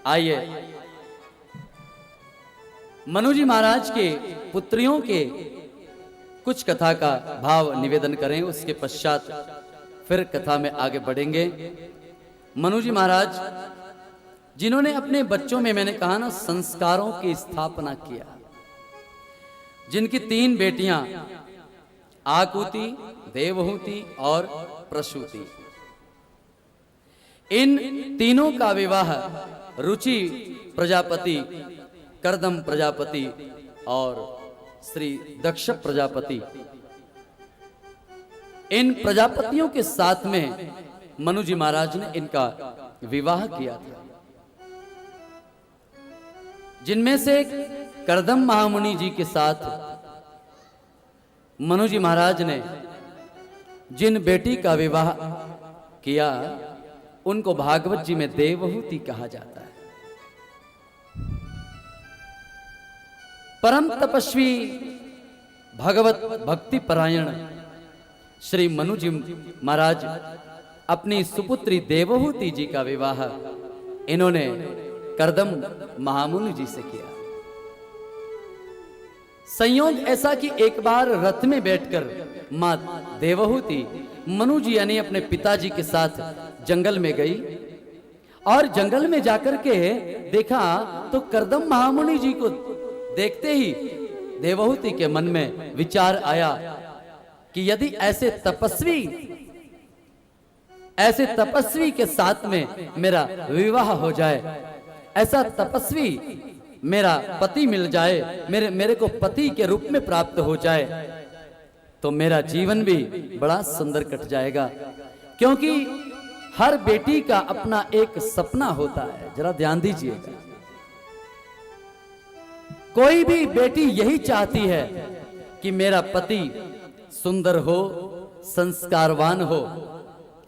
आइए मनु जी महाराज के पुत्रियों के कुछ कथा का भाव निवेदन करें, उसके पश्चात फिर कथा में आगे बढ़ेंगे। मनु जी महाराज जिन्होंने अपने बच्चों में, मैंने कहा ना, संस्कारों की स्थापना किया, जिनकी 3 बेटियां आकुति, देवहूति और प्रसूति, इन तीनों का विवाह रुचि प्रजापति, कर्दम प्रजापति और श्री दक्ष प्रजापति, इन प्रजापतियों के साथ में मनु जी महाराज ने इनका विवाह किया था। जिनमें से कर्दम महामुनि जी के साथ मनु जी महाराज ने जिन बेटी का विवाह किया उनको भागवत जी में देवहूति कहा जाता है। परम तपस्वी भगवत भक्ति परायण श्री मनु जी महाराज अपनी सुपुत्री देवहूति जी का विवाह इन्होंने कर्दम महामुनि जी से किया। संयोग ऐसा कि एक बार रथ में बैठकर मां देवहूति मनु जी यानी अपने पिताजी के साथ जंगल में गई और जंगल में जाकर के देखा तो कर्दम महामुनि जी को देखते ही देवहूति के मन में विचार आया कि यदि ऐसे तपस्वी के साथ में मेरा विवाह हो जाए, ऐसा तपस्वी मेरा पति मिल जाए, मेरे को पति के रूप में प्राप्त हो जाए, तो मेरा जीवन भी बड़ा सुंदर कट जाएगा। क्योंकि हर बेटी का अपना एक सपना होता है, जरा ध्यान दीजिएगा। कोई भी बेटी यही चाहती है कि मेरा पति सुंदर हो, संस्कारवान हो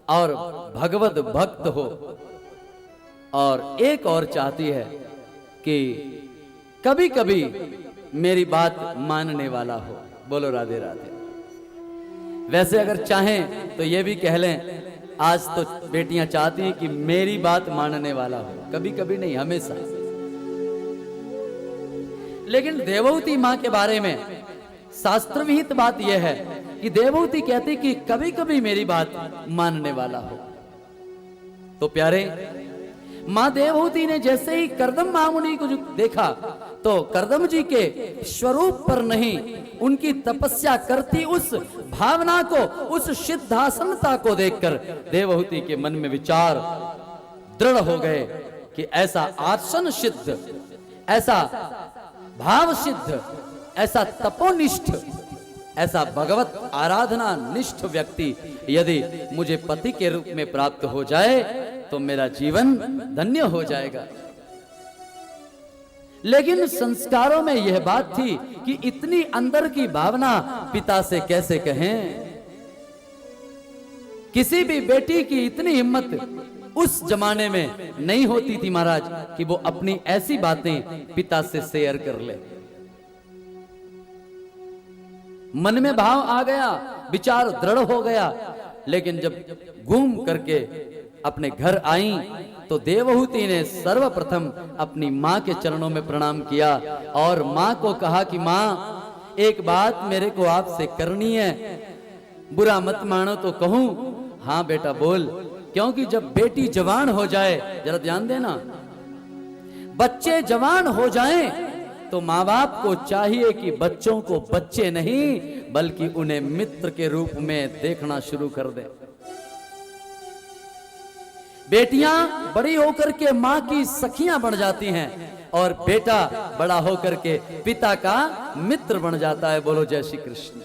और भगवत भक्त हो, और एक और चाहती है कि कभी कभी मेरी बात मानने वाला हो। बोलो राधे राधे। वैसे अगर चाहें तो ये भी कह लें, आज तो बेटियां चाहती हैं कि मेरी बात मानने वाला हो, कभी कभी नहीं, हमेशा। लेकिन देवहूति मां के बारे में शास्त्र विहित बात यह है कि देवहूति कहती कि कभी कभी मेरी बात मानने वाला हो। तो प्यारे, मां देवहूति ने जैसे ही कर्दम महामुनि को देखा तो कर्दम जी के स्वरूप पर नहीं, उनकी तपस्या करती उस भावना को, उस सिद्धासनता को देखकर देवहूति के मन में विचार दृढ़ हो गए कि ऐसा आसन सिद्ध, ऐसा भाव सिद्ध, ऐसा तपोनिष्ठ, ऐसा भगवत आराधना निष्ठ व्यक्ति यदि मुझे पति के रूप में प्राप्त हो जाए तो मेरा जीवन धन्य हो जाएगा। लेकिन संस्कारों में यह बात थी कि इतनी अंदर की भावना पिता से कैसे कहें। किसी भी बेटी की इतनी हिम्मत उस जमाने में नहीं होती थी महाराज कि वो अपनी ऐसी बातें पिता से शेयर कर ले। मन में भाव आ गया, विचार दृढ़ हो गया। लेकिन जब घूम करके अपने घर आई तो देवहूति ने सर्वप्रथम अपनी मां के चरणों में प्रणाम किया और मां को कहा कि मां, एक बात मेरे को आपसे करनी है, बुरा मत मानो तो कहूं। हाँ बेटा बोल। क्योंकि जब बेटी जवान हो जाए, जरा ध्यान देना, बच्चे जवान हो जाएं तो माँ बाप को चाहिए कि बच्चों को बच्चे नहीं बल्कि उन्हें मित्र के रूप में देखना शुरू कर दे। बेटियां बड़ी होकर के मां की सखियां बन जाती हैं और बेटा बड़ा होकर के पिता का मित्र बन जाता है। बोलो जय श्री कृष्ण।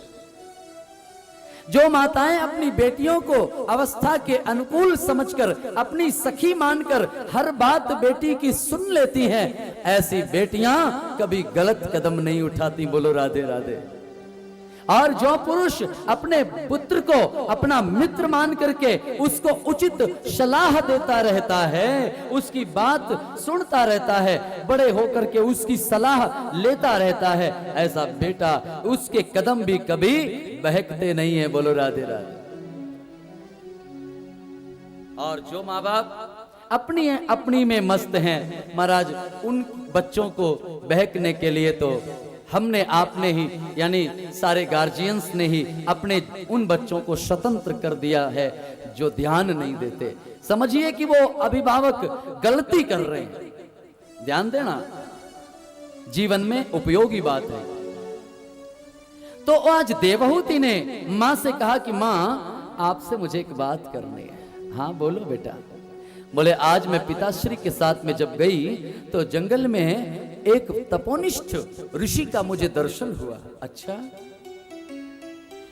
जो माताएं अपनी बेटियों को अवस्था के अनुकूल समझकर अपनी सखी मानकर हर बात बेटी की सुन लेती हैं, ऐसी बेटियां कभी गलत कदम नहीं उठाती। बोलो राधे राधे। और जो पुरुष अपने पुत्र को अपना मित्र मान करके उसको उचित सलाह देता रहता है, उसकी बात सुनता रहता है, बड़े होकर के उसकी सलाह लेता रहता है, ऐसा बेटा, उसके कदम भी कभी बहकते नहीं है। बोलो राधे राधे। और जो माँ बाप अपनी अपनी में मस्त हैं। महाराज उन बच्चों को बहकने के लिए तो हमने आपने ही यानी सारे गार्जियंस ने ही अपने उन बच्चों को स्वतंत्र कर दिया है जो ध्यान नहीं देते। समझिए कि वो अभिभावक गलती कर रहे हैं। ध्यान देना जीवन में उपयोगी बात है। तो आज देवहूति ने मां से कहा कि मां आपसे मुझे एक बात करनी है। हाँ बोलो बेटा। बोले आज मैं पिताश्री के साथ में जब गई तो जंगल में एक तपोनिष्ठ ऋषि का मुझे दर्शन हुआ। अच्छा।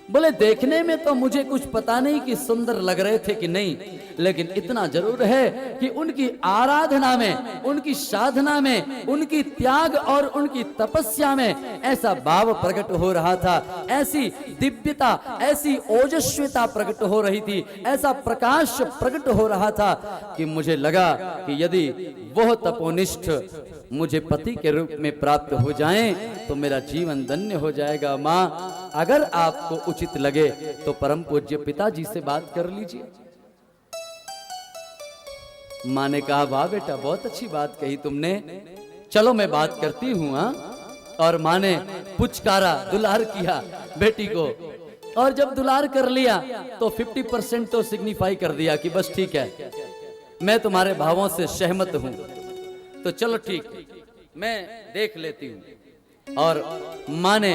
बोले देखने में तो मुझे कुछ पता नहीं कि सुंदर लग रहे थे कि नहीं, लेकिन इतना जरूर है कि उनकी आराधना में, उनकी साधना में, उनकी त्याग और उनकी तपस्या में ऐसा भाव प्रकट हो रहा था, ऐसी दिव्यता, ऐसी ओजस्विता प्रकट हो रही थी, ऐसा प्रकाश प्रकट हो रहा था कि मुझे लगा कि यदि वह तपोनिष्ठ मुझे पति के रूप में प्राप्त हो जाएं तो मेरा जीवन धन्य हो जाएगा। मां अगर आपको उचित लगे तो परम पूज्य पिताजी से बात कर लीजिए। मां ने कहा वाह बेटा बहुत अच्छी बात कही तुमने, चलो मैं बात करती हूं। और मां ने पुचकारा, दुलार किया बेटी को, और जब दुलार कर लिया तो 50% तो सिग्निफाई कर दिया कि बस ठीक है मैं तुम्हारे भावों से सहमत हूं, तो चलो ठीक मैं देख लेती हूं। और मां ने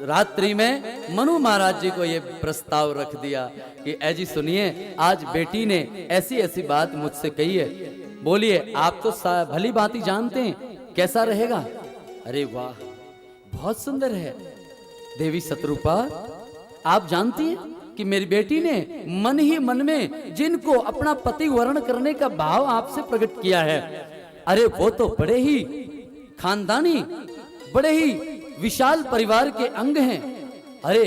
रात्रि में मनु महाराज जी को यह प्रस्ताव रख दिया कि ऐजी सुनिए आज बेटी ने ऐसी ऐसी बात मुझसे कही है, बोलिए आप तो भली भांति जानते हैं कैसा रहेगा। अरे वाह बहुत सुंदर है देवी शत्रुपा, आप जानती हैं कि मेरी बेटी ने मन ही मन में जिनको अपना पति वर्ण करने का भाव आपसे प्रकट किया है, अरे वो तो बड़े ही खानदानी, बड़े ही विशाल परिवार के अंग हैं। अरे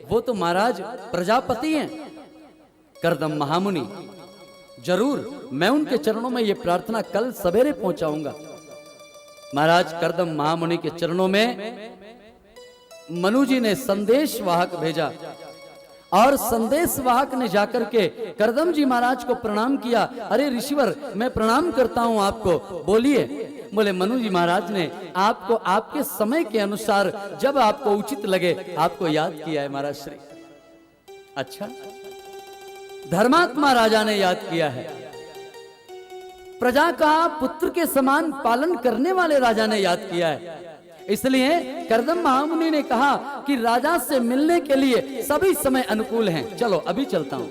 वो तो महाराज प्रजापति हैं, कर्दम महामुनि। जरूर मैं उनके चरणों में ये प्रार्थना कल सवेरे पहुंचाऊंगा। महाराज कर्दम महामुनि के चरणों में मनु जी ने संदेश वाहक भेजा और संदेश वाहक ने जाकर के कर्दम जी महाराज को प्रणाम किया। अरे ऋषिवर मैं प्रणाम करता हूं आपको, बोलिए। बोले मनु जी महाराज ने आपको आपके समय के अनुसार जब आपको उचित लगे आपको याद किया है महाराज श्री। अच्छा, धर्मात्मा राजा ने याद किया है, प्रजा का पुत्र के समान पालन करने वाले राजा ने याद किया है। इसलिए कर्दम महामुनि ने कहा कि राजा से मिलने के लिए सभी समय अनुकूल हैं, चलो अभी चलता हूं।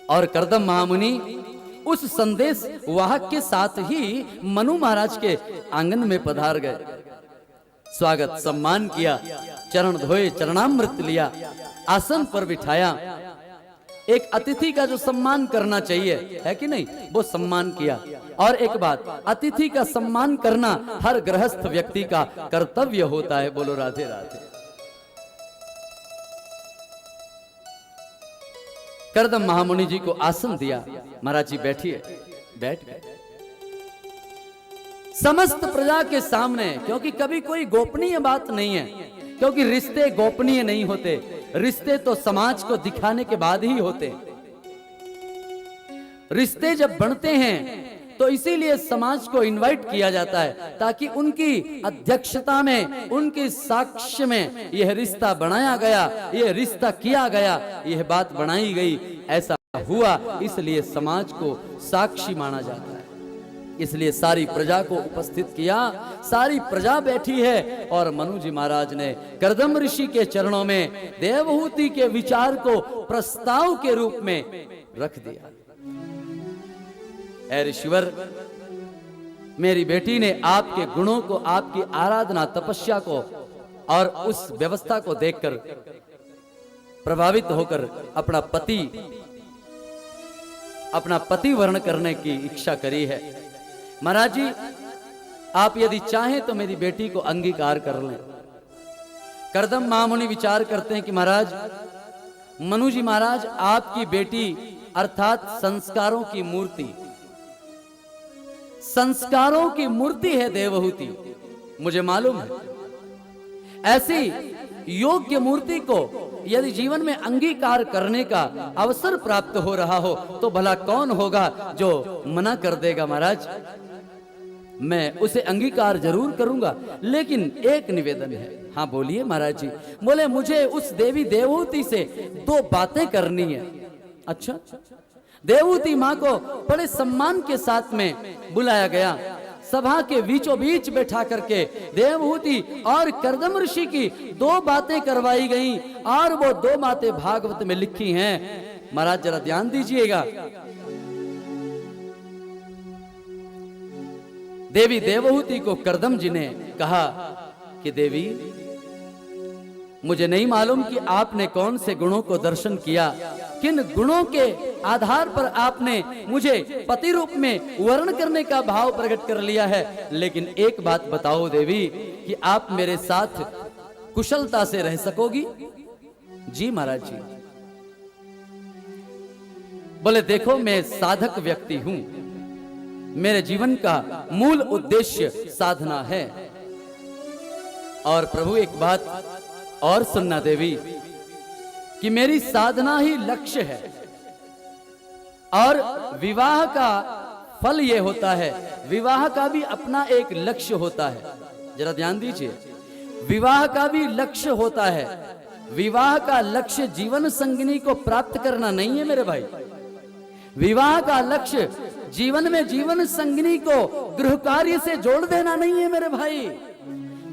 और कर्दम महामुनि उस संदेश वाहक के साथ ही मनु महाराज के आंगन में पधार गए, स्वागत सम्मान किया, चरण धोए, चरणामृत लिया, आसन पर बिठाया। एक अतिथि का जो सम्मान करना चाहिए है कि नहीं, वो सम्मान किया। और एक बात, अतिथि का सम्मान करना हर गृहस्थ व्यक्ति का कर्तव्य होता है। बोलो राधे राधे। कर्दम महामुनि जी को आसन दिया, महाराज जी बैठिए, बैठ गए समस्त प्रजा के सामने, क्योंकि कभी कोई गोपनीय बात नहीं है, क्योंकि रिश्ते गोपनीय नहीं होते, रिश्ते तो समाज को दिखाने के बाद ही होते। रिश्ते जब बनते हैं तो इसीलिए समाज को इनवाइट किया जाता है ताकि उनकी अध्यक्षता में, उनके साक्ष्य में यह रिश्ता बनाया गया, यह रिश्ता किया गया, यह बात बनाई गई, ऐसा हुआ, इसलिए समाज को साक्षी माना जाता है। इसलिए सारी प्रजा को उपस्थित किया, सारी प्रजा बैठी है और मनु जी महाराज ने कर्दम ऋषि के चरणों में देवहूति के विचार को प्रस्ताव के रूप में रख दिया। ऐ ऋषिवर, मेरी बेटी ने आपके गुणों को, आपकी आराधना, तपस्या को और उस व्यवस्था को देखकर प्रभावित होकर अपना पति वर्ण करने की इच्छा करी है। महाराज जी आप यदि चाहें तो मेरी बेटी को अंगीकार कर लें। कर्दम महामुनि विचार करते हैं कि महाराज, मनु जी महाराज आपकी बेटी अर्थात संस्कारों की मूर्ति, संस्कारों की मूर्ति है देवहूति, मुझे मालूम है। ऐसी योग्य मूर्ति को यदि जीवन में अंगीकार करने का अवसर प्राप्त हो रहा हो तो भला कौन होगा जो मना कर देगा महाराज। मैं उसे अंगीकार जरूर करूंगा, लेकिन एक निवेदन है। हाँ बोलिए महाराज जी। बोले मुझे उस देवी देवहूति से 2 बातें करनी है। अच्छा, देवहूति माँ को बड़े सम्मान के साथ में बुलाया गया, सभा के बीचों बीच बैठा करके देवहूति और कर्दम ऋषि की 2 बातें करवाई गईं, और वो 2 बातें भागवत में लिखी हैं। महाराज जरा ध्यान दीजिएगा। देवी देवहूति को कर्दम जी ने कहा कि देवी, मुझे नहीं मालूम कि आपने कौन से गुणों को दर्शन किया, किन गुणों के आधार पर आपने मुझे पति रूप में वर्ण करने का भाव प्रकट कर लिया है, लेकिन एक बात बताओ देवी कि आप मेरे साथ कुशलता से रह सकोगी? जी महाराज जी। बोले देखो, मैं साधक व्यक्ति हूं, मेरे जीवन का मूल उद्देश्य साधना है। और प्रभु एक बात और सुनना देवी कि मेरी साधना ही लक्ष्य है, और विवाह का फल यह होता है, विवाह का भी अपना एक लक्ष्य होता है। जरा ध्यान दीजिए, विवाह का भी लक्ष्य होता है। विवाह का लक्ष्य जीवन संगिनी को प्राप्त करना नहीं है मेरे भाई। विवाह का लक्ष्य जीवन में जीवन संगिनी को गृह कार्य से जोड़ देना नहीं है मेरे भाई।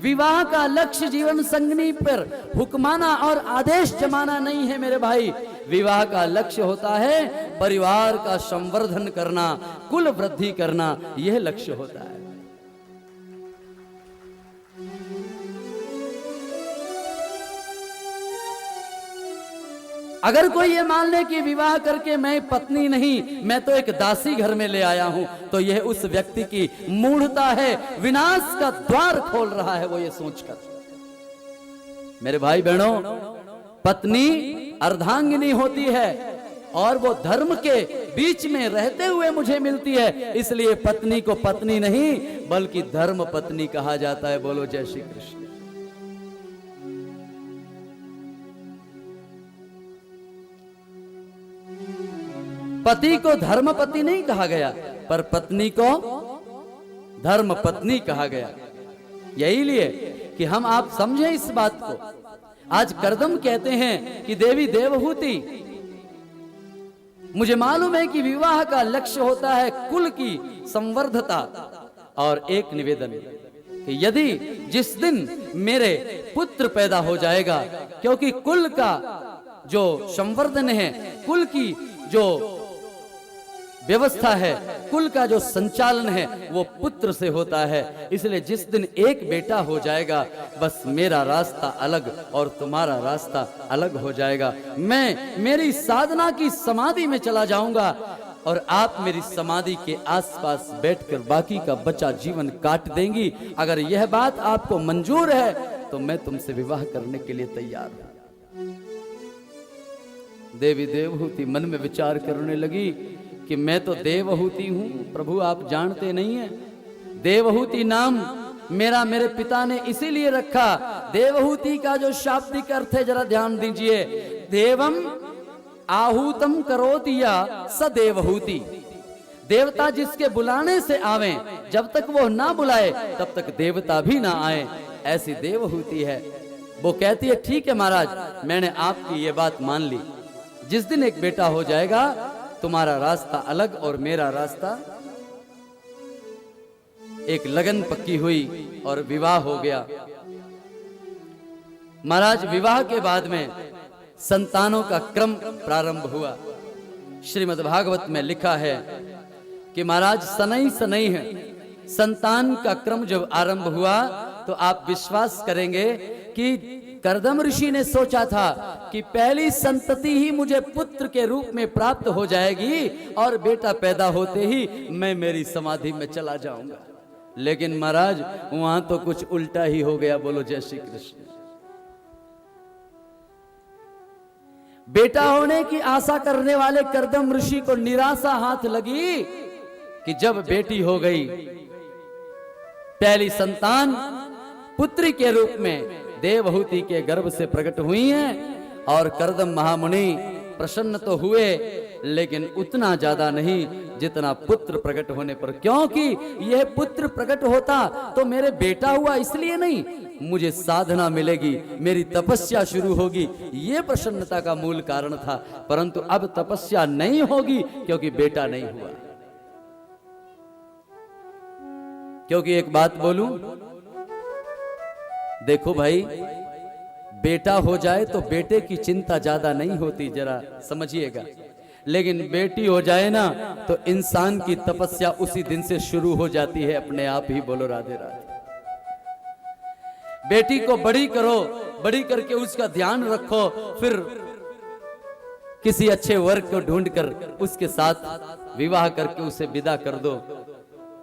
विवाह का लक्ष्य जीवन संगिनी पर हुक्माना और आदेश जमाना नहीं है मेरे भाई। विवाह का लक्ष्य होता है परिवार का संवर्धन करना, कुल वृद्धि करना, यह लक्ष्य होता है। अगर कोई ये मान ले कि विवाह करके मैं पत्नी नहीं, मैं तो एक दासी घर में ले आया हूं, तो यह उस व्यक्ति की मूढ़ता है, विनाश का द्वार खोल रहा है वो ये सोचकर। मेरे भाई बहनों, पत्नी अर्धांगिनी होती है और वो धर्म के बीच में रहते हुए मुझे मिलती है, इसलिए पत्नी को पत्नी नहीं बल्कि धर्म पत्नी कहा जाता है। बोलो जय श्री कृष्ण। पति को धर्म पति नहीं कहा गया, पर पत्नी को धर्म पत्नी कहा गया। यही लिए कि हम आप समझें इस बात को। आज कर्दम कहते हैं कि देवी देवहूति, मुझे मालूम है कि विवाह का लक्ष्य होता है कुल की संवर्धता। और एक निवेदन कि यदि जिस दिन मेरे पुत्र पैदा हो जाएगा, क्योंकि कुल का जो संवर्धन है, कुल की जो व्यवस्था है, कुल का जो संचालन है वो पुत्र से होता है, इसलिए जिस दिन एक बेटा हो जाएगा बस मेरा रास्ता अलग और तुम्हारा रास्ता अलग हो जाएगा। मैं मेरी साधना की समाधि में चला जाऊंगा और आप मेरी समाधि के आसपास बैठकर बाकी का बचा जीवन काट देंगी। अगर यह बात आपको मंजूर है तो मैं तुमसे विवाह करने के लिए तैयार हूं। देवी देवहूति मन में विचार करने लगी कि मैं तो देवहूति हूं, प्रभु आप जानते नहीं हैं, देवहूति नाम मेरे पिता ने इसीलिए रखा। देवहूति का जो शाब्दिक अर्थ है जरा ध्यान दीजिए, देवम आहूतम करोति या स देवहूति। देवता जिसके बुलाने से आवे, जब तक वो ना बुलाए तब तक देवता भी ना आए, ऐसी देवहूति है। वो कहती है ठीक है महाराज, मैंने आपकी ये बात मान ली। जिस दिन एक बेटा हो जाएगा तुम्हारा रास्ता अलग और मेरा रास्ता। एक लगन पक्की हुई और विवाह हो गया। महाराज विवाह के बाद में संतानों का क्रम प्रारंभ हुआ। श्रीमद् भागवत में लिखा है कि महाराज सनई सनई है संतान का क्रम जब आरंभ हुआ तो आप विश्वास करेंगे कि कर्दम ऋषि ने सोचा था कि पहली संतति ही मुझे पुत्र के रूप में प्राप्त हो जाएगी और बेटा पैदा होते ही मैं मेरी समाधि में चला जाऊंगा। लेकिन महाराज वहां तो कुछ उल्टा ही हो गया। बोलो जय श्री कृष्ण। बेटा होने की आशा करने वाले कर्दम ऋषि को निराशा हाथ लगी कि जब बेटी हो गई, पहली संतान पुत्री के रूप में देवहूति के गर्भ से प्रकट हुई है और कर्दम महामुनि प्रसन्न तो हुए, लेकिन उतना ज्यादा नहीं जितना पुत्र प्रकट होने पर, क्योंकि यह पुत्र प्रकट होता तो मेरे बेटा हुआ इसलिए नहीं, मुझे साधना मिलेगी, मेरी तपस्या शुरू होगी, यह प्रसन्नता का मूल कारण था। परंतु अब तपस्या नहीं होगी क्योंकि बेटा नहीं हुआ। क्योंकि एक बात बोलूं, देखो भाई, बेटा हो जाए तो बेटे की चिंता ज्यादा नहीं होती, जरा समझिएगा, लेकिन बेटी हो जाए ना तो इंसान की तपस्या उसी दिन से शुरू हो जाती है अपने आप ही। बोलो राधे राधे। बेटी को बड़ी करो, बड़ी करके उसका ध्यान रखो, फिर किसी अच्छे वर्ग को ढूंढकर उसके साथ विवाह करके उसे विदा कर दो,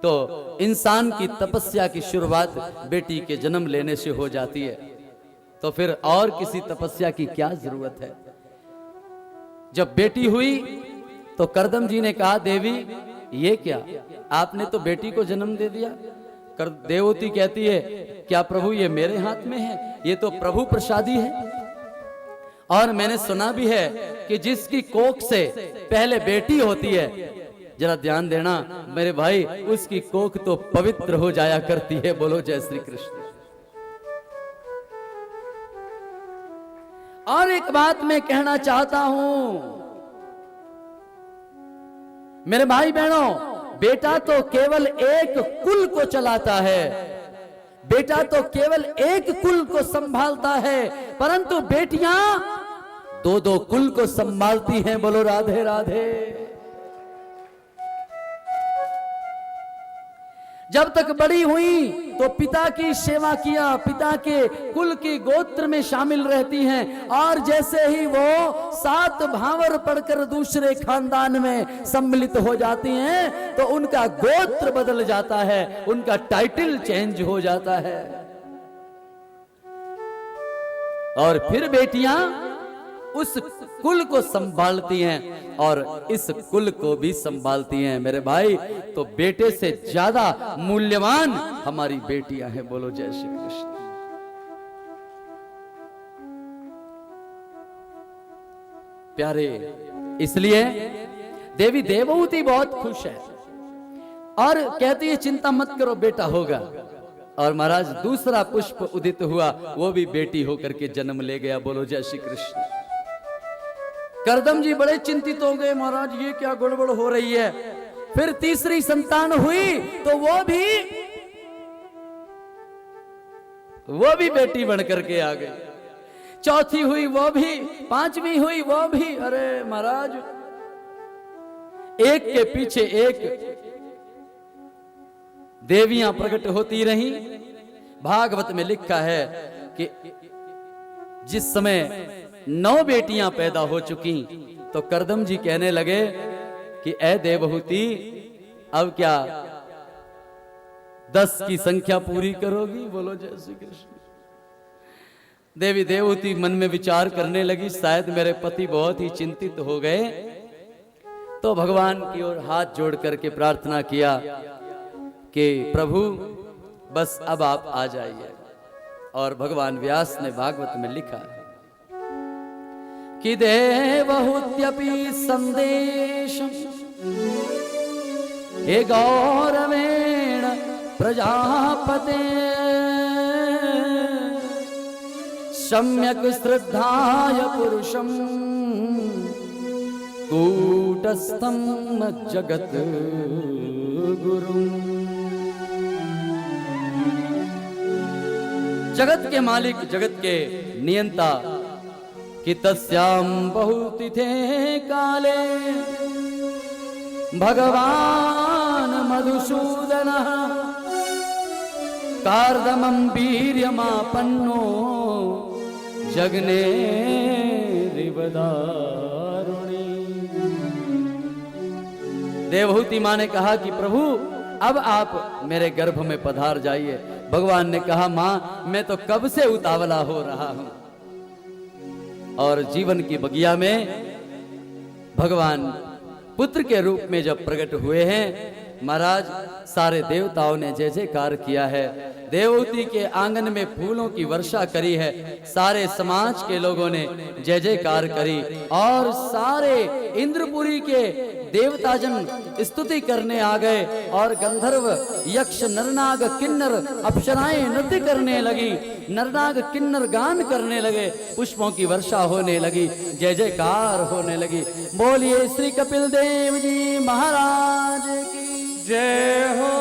तो इंसान की तपस्या की शुरुआत बेटी के जन्म लेने से हो जाती है। तो फिर और किसी तपस्या की क्या जरूरत है। जब बेटी हुई तो कर्दम जी ने कहा, देवी ये क्या, आपने तो बेटी को जन्म दे दिया। देवती कहती है, क्या प्रभु ये मेरे हाथ में है, ये तो प्रभु प्रसादी है। और मैंने सुना भी है कि जिसकी कोख से पहले बेटी होती है, जरा ध्यान देना मेरे भाई, उसकी कोख तो पवित्र हो जाया करती है। बोलो जय श्री कृष्ण। और एक बात मैं कहना चाहता हूं मेरे भाई बहनों, बेटा तो केवल एक कुल को चलाता है, बेटा तो केवल एक कुल को संभालता है, परंतु बेटियां दो दो कुल को संभालती हैं। बोलो राधे राधे। जब तक बड़ी हुई तो पिता की सेवा किया, पिता के कुल की गोत्र में शामिल रहती हैं, और जैसे ही वो 7 भावर पढ़कर दूसरे खानदान में सम्मिलित हो जाती हैं तो उनका गोत्र बदल जाता है, उनका टाइटल चेंज हो जाता है। और फिर बेटियां उस कुल को संभालती हैं और इस कुल को भी संभालती हैं मेरे भाई। तो बेटे से ज्यादा मूल्यवान हमारी बेटियां हैं। बोलो जय श्री कृष्ण। प्यारे, इसलिए देवी देवहूति बहुत खुश है और कहती है, चिंता मत करो, बेटा होगा। और महाराज दूसरा पुष्प उदित हुआ, वो भी बेटी होकर के जन्म ले गया। बोलो जय श्री कृष्ण। कर्दम जी बड़े चिंतित हो गए, महाराज ये क्या गड़बड़ हो रही है। फिर तीसरी संतान हुई तो वो भी बेटी बन करके आ गई। चौथी हुई वो भी, पांचवी हुई वो भी। अरे महाराज, एक के पीछे एक देवियां प्रकट होती रहीं। भागवत में लिखा है कि जिस समय 9 बेटियां पैदा हो चुकी तो कर्दम जी कहने लगे कि ऐ देवहूति, अब क्या 10 की संख्या पूरी करोगी। बोलो जय श्री कृष्ण। देवी देवहूति मन में विचार करने लगी, शायद मेरे पति बहुत ही चिंतित हो गए। तो भगवान की ओर हाथ जोड़ करके प्रार्थना किया कि प्रभु बस अब आप आ जाइए। और भगवान व्यास ने भागवत में लिखा है कि देवहूत्यपि संदेशं हे गौरवेण प्रजापते सम्यक श्रद्धाय पुरुषं कूटस्थं जगत गुरुं। जगत के मालिक, जगत के नियंता कि तस्याम बहुतिथे काले भगवान मधुसूदन कार्दमं वीर्यमापन्नो जगने रिवदारुणी। देवहूति मां ने कहा कि प्रभु अब आप मेरे गर्भ में पधार जाइए। भगवान ने कहा, मां मैं तो कब से उतावला हो रहा हूं। और जीवन की बगिया में भगवान पुत्र के रूप में जब प्रकट हुए हैं महाराज सारे देवताओं ने जय जयकार किया है। देवहूति के आंगन में फूलों की वर्षा करी है। सारे समाज के लोगों ने जय जयकार करी और सारे इंद्रपुरी के देवताजन स्तुति करने आ गए और गंधर्व यक्ष नरनाग किन्नर अप्सराएं नृत्य करने लगी, नरनाग किन्नर गान करने लगे, पुष्पों की वर्षा होने लगी, जय जयकार होने लगी। बोलिए श्री कपिल देव जी महाराज की जय हो।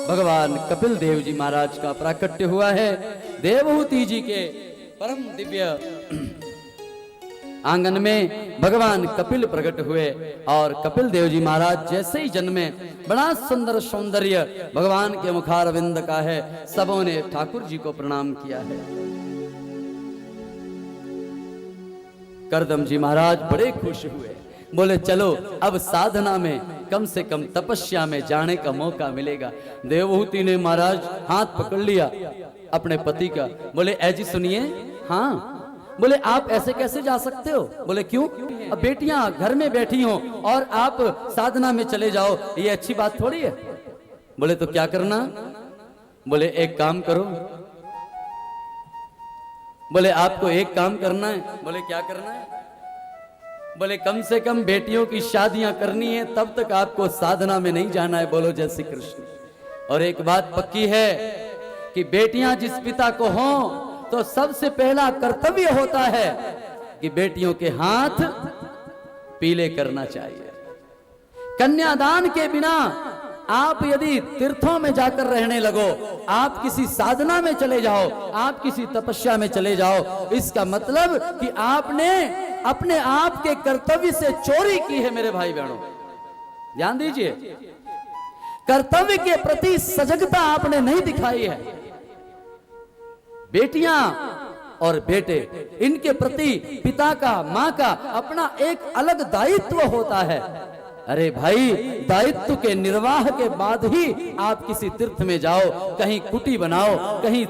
भगवान कपिल देव जी महाराज का प्राकट्य हुआ है। देवहूति जी के परम दिव्य आंगन में भगवान कपिल प्रकट हुए और कपिल देव जी महाराज जैसे ही जन्मे बड़ा सुंदर सौंदर्य भगवान के मुखारविंद का है। सबों ने ठाकुर जी को प्रणाम किया है। करदम जी महाराज बड़े खुश हुए, बोले चलो अब साधना में कम से कम तपस्या में जाने का मौका मिलेगा। देवहूति ने महाराज हाथ पकड़ लिया अपने पति का, बोले ऐजी सुनिए। हाँ। बोले आप ऐसे कैसे जा सकते हो? बोले क्यों? अब बेटियां घर में बैठी हो और आप साधना में चले जाओ, ये अच्छी बात थोड़ी है। बोले तो क्या करना? बोले एक काम करो। बोले आपको एक काम करना है। बोले क्या करना है? बोले कम से कम बेटियों की शादियां करनी है, तब तक आपको साधना में नहीं जाना है। बोलो जय श्री कृष्ण। और एक बात पक्की है कि बेटियां जिस पिता को हों तो सबसे पहला कर्तव्य होता है कि बेटियों के हाथ पीले करना चाहिए। कन्यादान के बिना आप यदि तीर्थों में जाकर रहने लगो, आप किसी साधना में चले जाओ, आप किसी तपस्या में चले जाओ, इसका मतलब कि आपने अपने आप के कर्तव्य से चोरी की है। मेरे भाई बहनों ध्यान दीजिए, कर्तव्य के प्रति सजगता आपने नहीं दिखाई है। बेटियां और बेटे इनके प्रति पिता का मां का अपना एक अलग दायित्व होता है। अरे भाई, दायित्व के निर्वाह के बाद ही आप किसी तीर्थ में जाओ, कहीं कुटी बनाओ, कहीं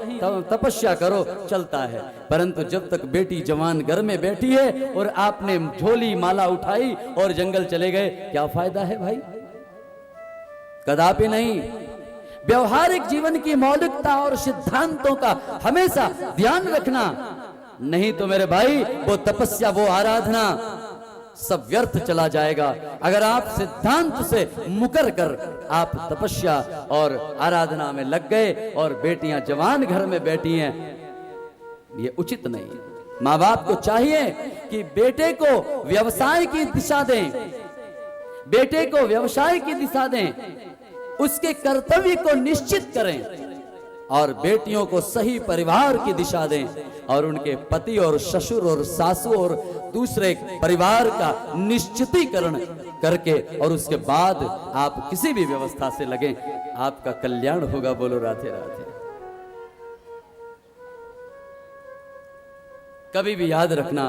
तपस्या करो, चलता है। परंतु जब तक बेटी जवान घर में बैठी है और आपने झोली माला उठाई और जंगल चले गए, क्या फायदा है भाई? कदापि नहीं। व्यवहारिक जीवन की मौलिकता और सिद्धांतों का हमेशा ध्यान रखना, नहीं तो मेरे भाई वो तपस्या, वो आराधना सब व्यर्थ चला जाएगा। अगर आप सिद्धांत से मुकर कर आप तपस्या और आराधना में लग गए और बेटियां जवान घर में बैठी हैं, ये उचित नहीं। माँ बाप को चाहिए कि बेटे को व्यवसाय की दिशा दें, बेटे को व्यवसाय की दिशा दें, उसके कर्तव्य को निश्चित करें और बेटियों को सही परिवार की दिशा दें और उनके पति और ससुर और सासू और दूसरे परिवार का निश्चितीकरण करके और उसके बाद आप किसी भी व्यवस्था से लगें, आपका कल्याण होगा। बोलो राधे राधे। कभी भी याद रखना,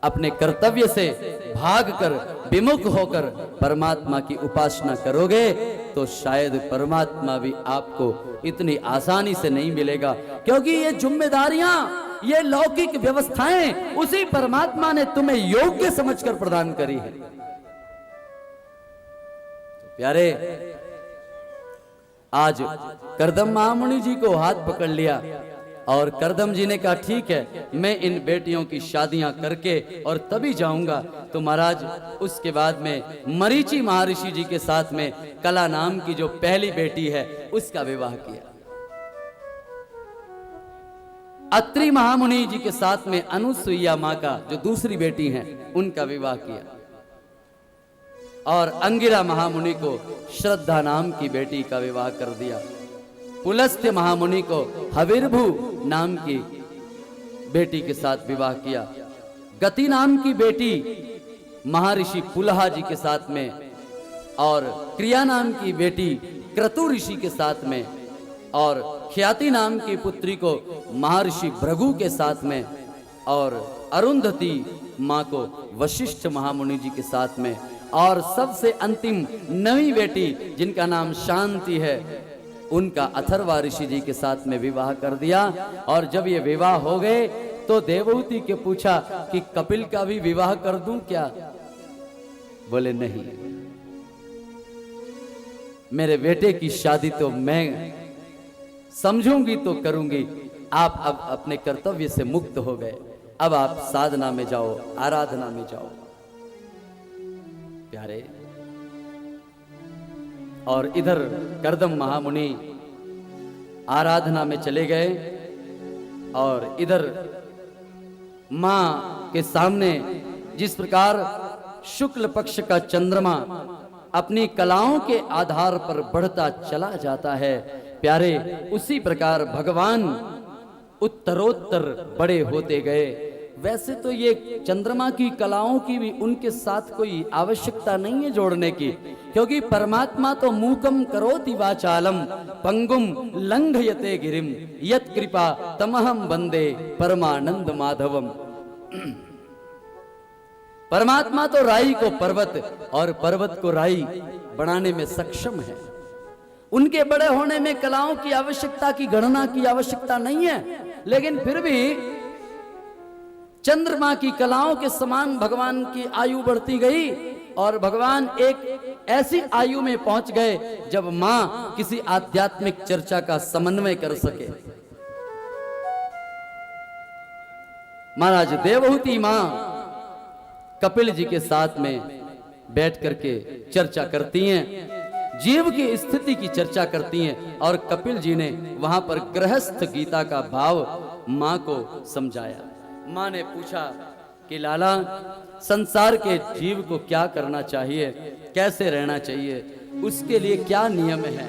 अपने कर्तव्य से भागकर विमुख होकर परमात्मा की उपासना करोगे तो शायद परमात्मा भी आपको इतनी आसानी से नहीं मिलेगा, क्योंकि ये जिम्मेदारियां, ये लौकिक व्यवस्थाएं उसी परमात्मा ने तुम्हें योग्य समझकर प्रदान करी है। प्यारे, आज करदम महामुनि जी को हाथ पकड़ लिया और करदम जी ने कहा ठीक है, मैं इन बेटियों की शादियां करके और तभी जाऊंगा। तो महाराज उसके बाद में मरीचि महर्षि जी के साथ में कला नाम की जो पहली बेटी है उसका विवाह किया। अत्रि महामुनि जी के साथ में अनुसुईया मां का जो दूसरी बेटी हैं उनका विवाह किया और अंगिरा महामुनि को श्रद्धा नाम की बेटी का विवाह कर दिया। पुलस्त्य महामुनि को हविर्भु नाम की बेटी के साथ विवाह किया। गति नाम की बेटी महर्षि पुलहा जी के साथ में और क्रिया नाम की बेटी क्रतु ऋषि के साथ में और ख्याति नाम की पुत्री को महर्षि भृगु के साथ में और अरुंधति माँ को वशिष्ठ महामुनि जी के साथ में और सबसे अंतिम नवी बेटी जिनका नाम शांति है उनका अथर्वा ऋषि जी के साथ में विवाह कर दिया। और जब ये विवाह हो गए तो देवहूति के पूछा कि कपिल का भी विवाह कर दूं क्या? बोले नहीं, मेरे बेटे की शादी तो मैं समझूंगी तो करूंगी। आप अब अपने कर्तव्य से मुक्त हो गए, अब आप साधना में जाओ, आराधना में जाओ। प्यारे, और इधर कर्दम महामुनि आराधना में चले गए और इधर मां के सामने जिस प्रकार शुक्ल पक्ष का चंद्रमा अपनी कलाओं के आधार पर बढ़ता चला जाता है, प्यारे उसी प्रकार भगवान उत्तरोत्तर बड़े होते गए। वैसे तो ये चंद्रमा की कलाओं की भी उनके साथ कोई आवश्यकता नहीं है जोड़ने की, क्योंकि परमात्मा तो मूकम करोति वाचालम पंगुम लंघयते गिरिम यत कृपा तमहम वंदे परमानंद माधवम। परमात्मा तो राई को पर्वत और पर्वत को राई बनाने में सक्षम है। उनके बड़े होने में कलाओं की आवश्यकता की गणना की आवश्यकता नहीं है, लेकिन फिर भी चंद्रमा की कलाओं के समान भगवान की आयु बढ़ती गई और भगवान एक ऐसी आयु में पहुंच गए जब मां किसी आध्यात्मिक चर्चा का समन्वय कर सके। महाराज देवहूति मां कपिल जी के साथ में बैठ करके चर्चा करती हैं, जीव की स्थिति की चर्चा करती हैं, और कपिल जी ने वहां पर गृहस्थ गीता का भाव मां को समझाया। मां ने पूछा कि लाला, संसार के जीव को क्या करना चाहिए, कैसे रहना चाहिए, उसके लिए क्या नियम है?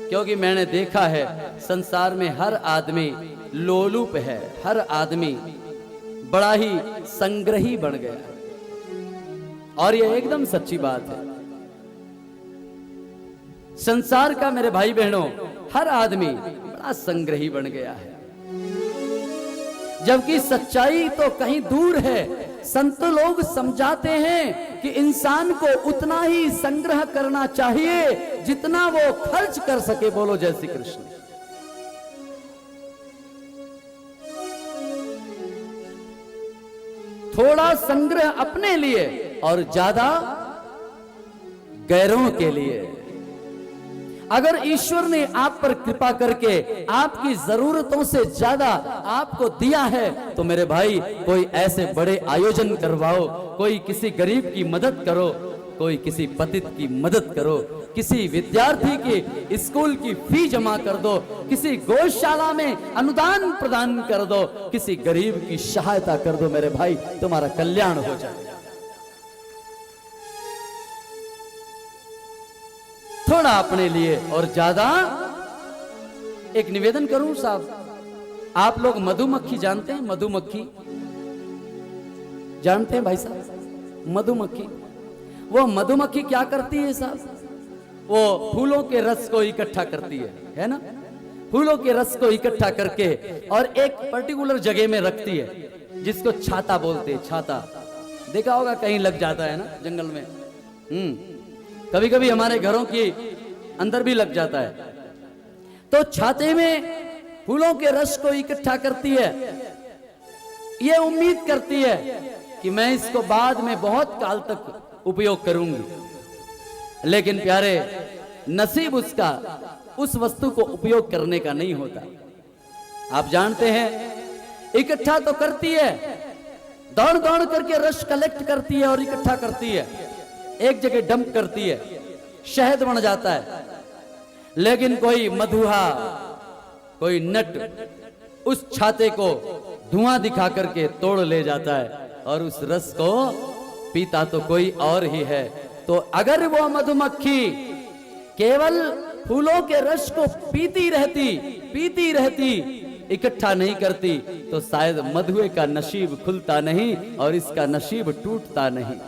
क्योंकि मैंने देखा है संसार में हर आदमी लोलुप है, हर आदमी बड़ा ही संग्रही बन गया, और यह एकदम सच्ची बात है। संसार का मेरे भाई बहनों हर आदमी बड़ा संग्रही बन गया है, जबकि सच्चाई तो कहीं दूर है। संत लोग समझाते हैं कि इंसान को उतना ही संग्रह करना चाहिए जितना वो खर्च कर सके। बोलो जय श्री कृष्ण। थोड़ा संग्रह अपने लिए और ज्यादा गैरों के लिए। अगर ईश्वर ने आप पर कृपा करके आपकी जरूरतों से ज्यादा आपको दिया है तो मेरे भाई कोई ऐसे बड़े आयोजन करवाओ, कोई किसी गरीब की मदद करो, कोई किसी पतित की मदद करो, किसी विद्यार्थी की स्कूल की फी जमा कर दो, किसी गौशाला में अनुदान प्रदान कर दो, किसी गरीब की सहायता कर दो मेरे भाई, तुम्हारा कल्याण हो जाए। थोड़ा अपने लिए और ज्यादा। एक निवेदन करूं साहब, आप लोग मधुमक्खी जानते हैं? मधुमक्खी जानते हैं भाई साहब? मधुमक्खी, वो मधुमक्खी क्या करती है साहब? वो फूलों के रस को इकट्ठा करती है ना? फूलों के रस को इकट्ठा करके और एक पर्टिकुलर जगह में रखती है, जिसको छाता बोलते हैं। छाता देखा होगा, कहीं लग जाता है ना जंगल में। कभी कभी हमारे घरों के अंदर भी लग जाता है। तो छाते में फूलों के रस को इकट्ठा करती है, ये उम्मीद करती है कि मैं इसको बाद में बहुत काल तक उपयोग करूंगी। लेकिन प्यारे, नसीब उसका उस वस्तु को उपयोग करने का नहीं होता। आप जानते हैं, इकट्ठा तो करती है, दौड़ दौड़ करके रस कलेक्ट करती है और इकट्ठा करती है, एक जगह डंप करती है, शहद बन जाता है। लेकिन कोई मधुहा, कोई नट उस छाते को धुआं दिखा करके तोड़ ले जाता है और उस रस को पीता तो कोई और ही है। तो अगर वो मधुमक्खी केवल फूलों के रस को पीती रहती, इकट्ठा नहीं करती, तो शायद मधुए का नसीब खुलता नहीं और इसका नसीब टूटता नहीं।